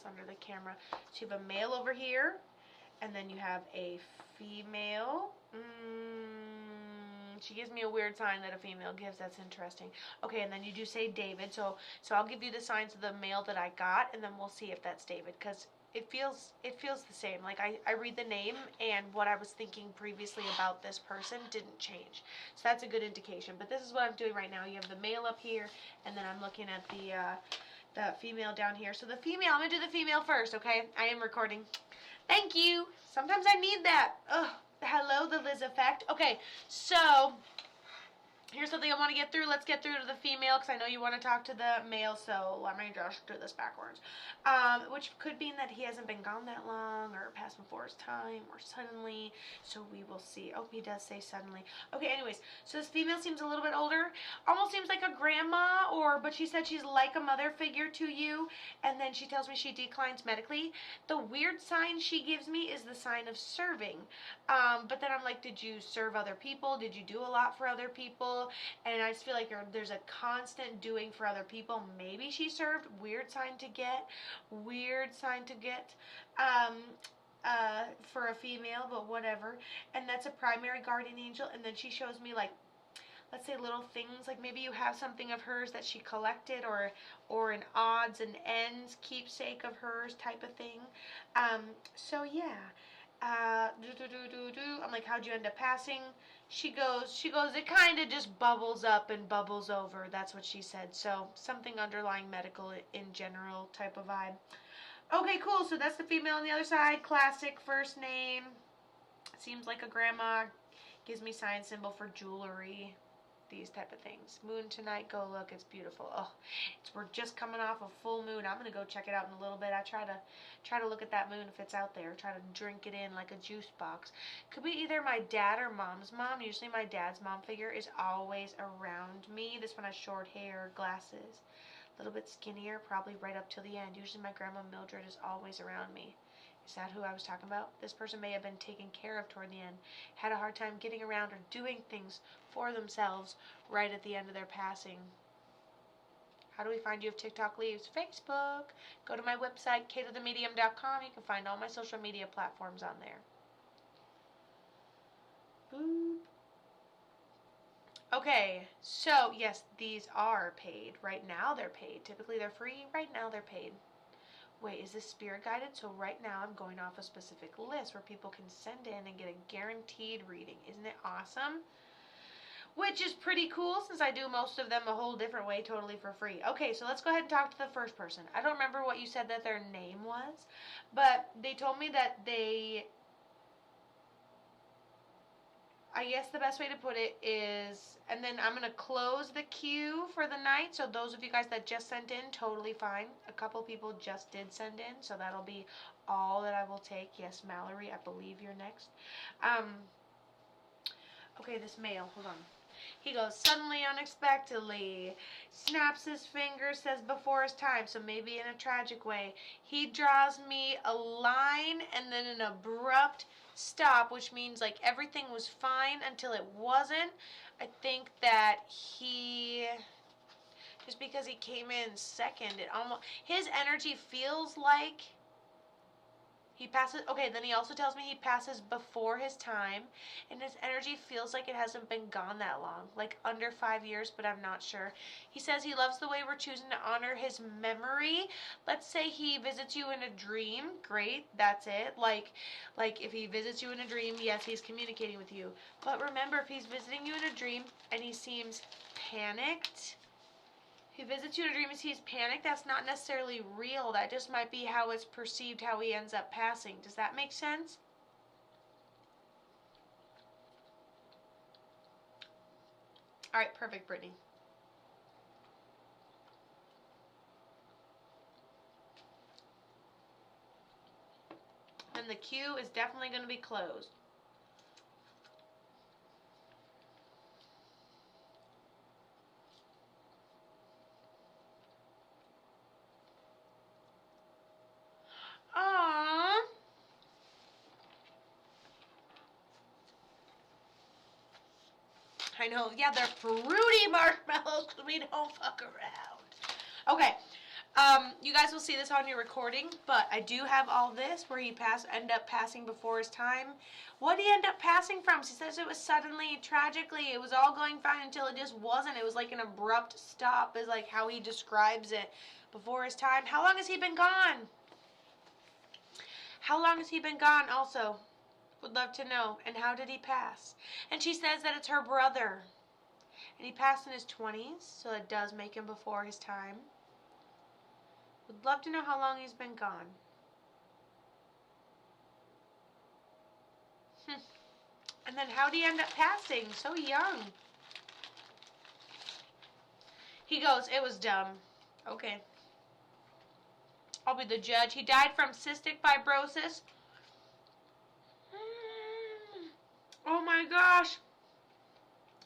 this under the camera. So you have a male over here, and then you have a female. She gives me a weird sign that a female gives. That's interesting. Okay, and then you do say David. So I'll give you the signs of the male that I got, and then we'll see if that's David, because it feels the same. Like I read the name, and what I was thinking previously about this person didn't change. So that's a good indication. But this is what I'm doing right now. You have the male up here, and then I'm looking at the female down here. So the female, I'm gonna do the female first. Okay, I am recording. Thank you. Sometimes I need that. Ugh. Hello, the Liz effect. Okay, so here's something I want to get through. Let's get through to the female, because I know you want to talk to the male, so let me just do this backwards. Which could mean that he hasn't been gone that long, or passed before his time, or suddenly, so we will see. Oh, he does say suddenly. Okay, anyways, so this female seems a little bit older, almost seems like a grandma, but she said she's like a mother figure to you, and then she tells me she declines medically. The weird sign she gives me is the sign of serving, but then I'm like, did you serve other people? Did you do a lot for other people? And I just feel like there's a constant doing for other people. Maybe she served. Weird sign to get. Weird sign to get for a female, but whatever. And that's a primary guardian angel. And then she shows me, like, let's say little things, like maybe you have something of hers that she collected, or an odds and ends keepsake of hers type of thing. So yeah. I'm like, how'd you end up passing? She goes, it kind of just bubbles up and bubbles over. That's what she said. So something underlying medical in general type of vibe. Okay, cool. So that's the female on the other side. Classic first name. Seems like a grandma. Gives me sign symbol for jewelry. These type of things. Moon tonight, go look. It's beautiful. Oh, we're just coming off a full moon. I'm gonna go check it out in a little bit. I try to look at that moon if it's out there. Try to drink it in like a juice box. Could be either my dad or mom's mom. Usually my dad's mom figure is always around me. This one has short hair, glasses, a little bit skinnier, probably right up till the end. Usually my grandma Mildred is always around me. Is that who I was talking about? This person may have been taken care of toward the end, had a hard time getting around or doing things for themselves right at the end of their passing. How do we find you if TikTok leaves? Facebook. Go to my website, katothemedium.com. You can find all my social media platforms on there. Boop. Okay, so yes, these are paid. Right now they're paid. Typically they're free. Right now they're paid. Wait, is this spirit guided? So right now I'm going off a specific list where people can send in and get a guaranteed reading. Isn't it awesome? Which is pretty cool, since I do most of them a whole different way, totally for free. Okay, so let's go ahead and talk to the first person. I don't remember what you said that their name was, but they told me that I guess the best way to put it is, and then I'm going to close the queue for the night. So those of you guys that just sent in, totally fine. A couple people just did send in, so that'll be all that I will take. Yes, Mallory, I believe you're next. Okay, this male, hold on. He goes, suddenly, unexpectedly, snaps his fingers, says before his time, so maybe in a tragic way. He draws me a line and then an abrupt stop, which means like everything was fine until it wasn't. I think that just because he came in second, his energy feels like he passes. Okay, then he also tells me he passes before his time, and his energy feels like it hasn't been gone that long, like under 5 years, but I'm not sure. He says he loves the way we're choosing to honor his memory. Let's say he visits you in a dream. Great, that's it. Like if he visits you in a dream, yes, he's communicating with you. But remember, if he's visiting you in a dream and he seems panicked, he visits you in a dream and he's panicked, that's not necessarily real. That just might be how it's perceived, how he ends up passing. Does that make sense? All right, perfect, Brittany. And the queue is definitely going to be closed. Aww. I know, yeah, they're fruity marshmallows because we don't fuck around. Okay, You guys will see this on your recording, but I do have all this where he end up passing before his time. What did he end up passing from? She says it was suddenly, tragically. It was all going fine until it just wasn't. It was like an abrupt stop, is like how he describes it before his time. How long has he been gone? How long has he been gone also? Would love to know. And how did he pass? And she says that it's her brother. And he passed in his 20s, so it does make him before his time. Would love to know how long he's been gone. And then how'd he end up passing? So young. He goes, it was dumb. Okay. I'll be the judge. He died from cystic fibrosis. Oh my gosh.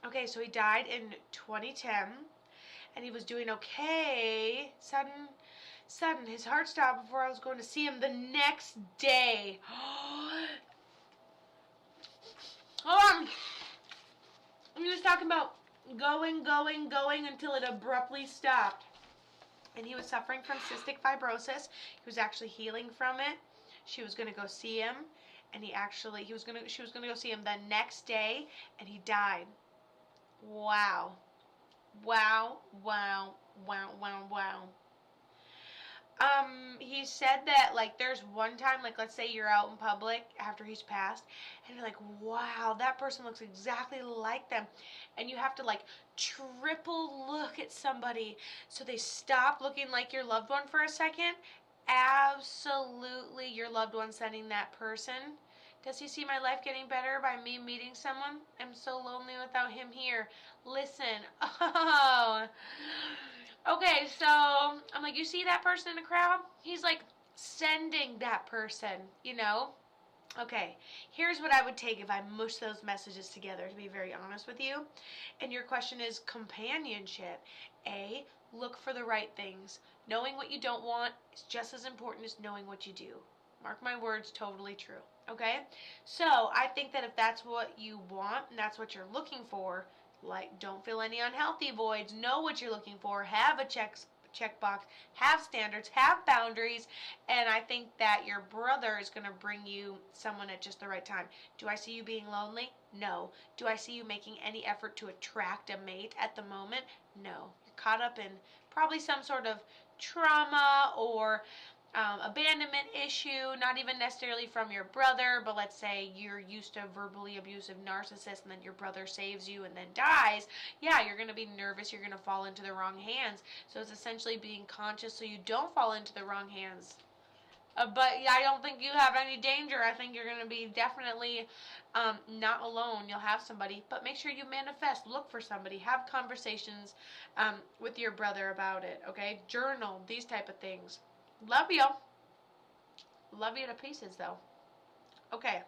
Okay, so he died in 2010. And he was doing okay. Sudden, his heart stopped before I was going to see him the next day. Hold on. I'm just talking about going until it abruptly stopped. And he was suffering from cystic fibrosis. He was actually healing from it. She was going to go see him, and she was going to go see him the next day, and he died. Wow. Wow. He said that, like, there's one time, like, let's say you're out in public after he's passed, and you're like, wow, that person looks exactly like them. And you have to, like, triple look at somebody so they stop looking like your loved one for a second. Absolutely your loved one sending that person. Does he see my life getting better by me meeting someone? I'm so lonely without him here. Listen. Oh. Okay, so I'm like, you see that person in the crowd? He's like sending that person, you know? Okay, here's what I would take if I mush those messages together, to be very honest with you. And your question is companionship. A, look for the right things. Knowing what you don't want is just as important as knowing what you do. Mark my words, totally true. Okay? So, I think that if that's what you want and that's what you're looking for, like, don't fill any unhealthy voids. Know what you're looking for. Have a checkbox. Have standards. Have boundaries. And I think that your brother is going to bring you someone at just the right time. Do I see you being lonely? No. Do I see you making any effort to attract a mate at the moment? No. You're caught up in probably some sort of trauma or abandonment issue, not even necessarily from your brother, but let's say you're used to verbally abusive narcissist and then your brother saves you and then dies. Yeah, you're going to be nervous, you're going to fall into the wrong hands. So it's essentially being conscious so you don't fall into the wrong hands. But I don't think you have any danger. I think you're going to be definitely not alone. You'll have somebody, but make sure you manifest. Look for somebody. Have conversations with your brother about it, okay? Journal, these type of things. Love you. Love you to pieces, though. Okay.